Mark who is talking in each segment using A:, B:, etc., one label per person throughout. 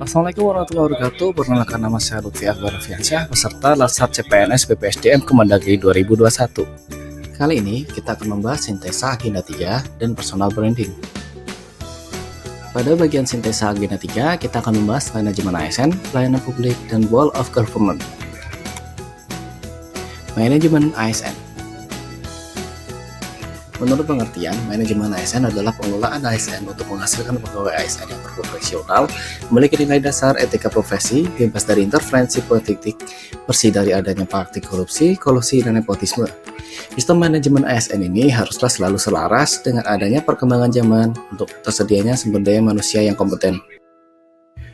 A: Assalamualaikum warahmatullahi wabarakatuh. Perkenalkan, nama saya Lutfi Akbar Fiansyah, peserta Latsar CPNS BPSDM Kemendagri 2021. Kali ini kita akan membahas sintesa agenda 3 dan personal branding. Pada bagian sintesa agenda 3, kita akan membahas manajemen ASN, pelayanan publik, dan goal of government. Manajemen ASN. Menurut pengertian, manajemen ASN adalah pengelolaan ASN untuk menghasilkan pegawai ASN yang berprofesional, memiliki nilai dasar etika profesi, bebas dari interferensi politik, bersih dari adanya praktik korupsi, kolusi, dan nepotisme. Sistem manajemen ASN ini haruslah selalu selaras dengan adanya perkembangan zaman untuk tersedianya sumber daya manusia yang kompeten.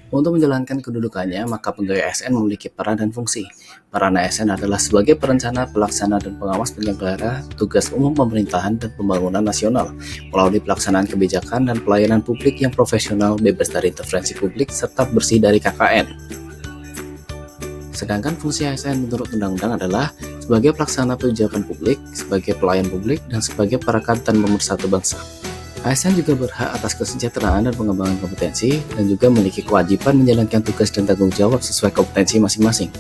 A: Untuk menjalankan kedudukannya, maka pegawai ASN memiliki peran dan fungsi. Peran ASN adalah sebagai perencana, pelaksana, dan pengawas penyelenggara tugas umum pemerintahan dan pembangunan nasional, melalui pelaksanaan kebijakan dan pelayanan publik yang profesional, bebas dari intervensi publik, serta bersih dari KKN. Sedangkan fungsi ASN menurut undang-undang adalah sebagai pelaksana kebijakan publik, sebagai pelayan publik, dan sebagai perekat dan pemersatu bangsa. ASN juga berhak atas kesejahteraan dan pengembangan kompetensi, dan juga memiliki kewajiban menjalankan tugas dan tanggung jawab sesuai kompetensi masing-masing.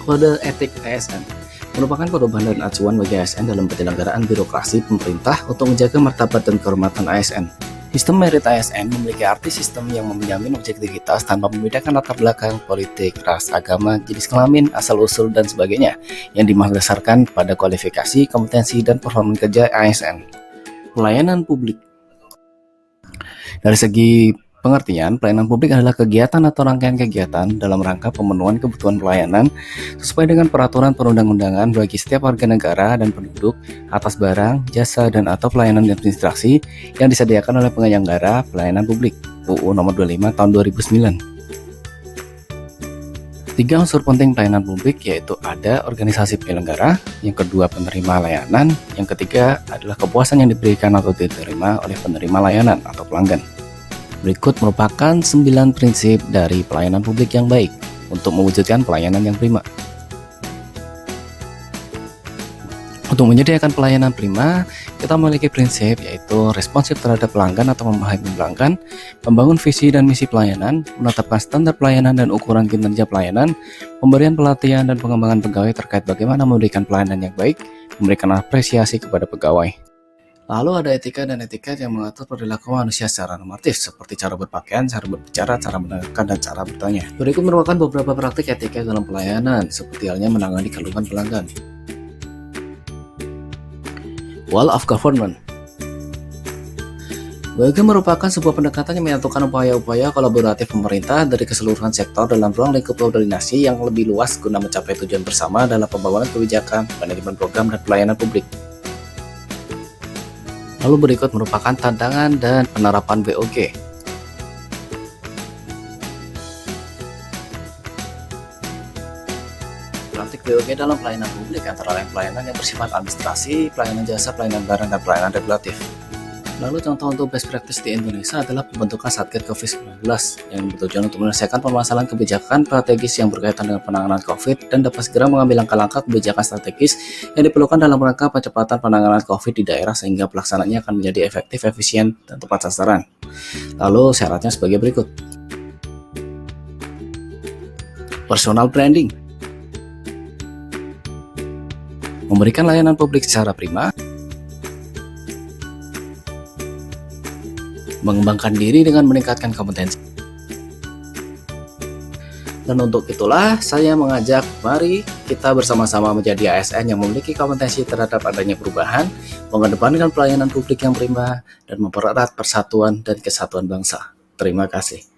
A: Kode etik ASN merupakan pedoman dan acuan bagi ASN dalam penyelenggaraan birokrasi pemerintah untuk menjaga martabat dan kehormatan ASN. Sistem merit ASN memiliki arti sistem yang menjamin objektivitas tanpa membedakan latar belakang, politik, ras, agama, jenis kelamin, asal-usul, dan sebagainya, yang didasarkan pada kualifikasi, kompetensi, dan performa kerja ASN. Pelayanan publik. Dari segi pengertian, pelayanan publik adalah kegiatan atau rangkaian kegiatan dalam rangka pemenuhan kebutuhan pelayanan sesuai dengan peraturan perundang-undangan bagi setiap warga negara dan penduduk atas barang, jasa, dan atau pelayanan administrasi yang disediakan oleh penyelenggara pelayanan publik UU Nomor 25 Tahun 2009. Tiga unsur penting pelayanan publik yaitu ada organisasi penyelenggara, yang kedua penerima layanan, yang ketiga adalah kepuasan yang diberikan atau diterima oleh penerima layanan atau pelanggan. Berikut merupakan 9 prinsip dari pelayanan publik yang baik untuk mewujudkan pelayanan yang prima. Untuk menyediakan pelayanan prima, kita memiliki prinsip yaitu responsif terhadap pelanggan atau memahami pelanggan, membangun visi dan misi pelayanan, menetapkan standar pelayanan dan ukuran kinerja pelayanan, pemberian pelatihan dan pengembangan pegawai terkait bagaimana memberikan pelayanan yang baik, memberikan apresiasi kepada pegawai. Lalu ada etika dan etiket yang mengatur perilaku manusia secara normatif, seperti cara berpakaian, cara berbicara, cara mendengarkan, dan cara bertanya. Berikut merupakan beberapa praktik etika dalam pelayanan, seperti halnya menangani keluhan pelanggan. Goal of government. BOG merupakan sebuah pendekatan yang menyatukan upaya-upaya kolaboratif pemerintah dari keseluruhan sektor dalam ruang lingkup koordinasi yang lebih luas guna mencapai tujuan bersama dalam pembangunan kebijakan, manajemen program, dan pelayanan publik. Lalu berikut merupakan tantangan dan penerapan BOG. Praktik BOG dalam pelayanan publik antara lain pelayanan yang bersifat administrasi, pelayanan jasa, pelayanan barang, dan pelayanan regulatif. Lalu contoh untuk best practice di Indonesia adalah pembentukan Satgas COVID-19 yang bertujuan untuk menyelesaikan permasalahan kebijakan strategis yang berkaitan dengan penanganan COVID dan dapat segera mengambil langkah-langkah kebijakan strategis yang diperlukan dalam rangka percepatan penanganan COVID di daerah sehingga pelaksanaannya akan menjadi efektif, efisien, dan tepat sasaran. Lalu syaratnya sebagai berikut. Personal branding. Memberikan layanan publik secara prima, mengembangkan diri dengan meningkatkan kompetensi. Dan untuk itulah saya mengajak mari kita bersama-sama menjadi ASN yang memiliki kompetensi terhadap adanya perubahan, mengedepankan pelayanan publik yang prima, dan mempererat persatuan dan kesatuan bangsa. Terima kasih.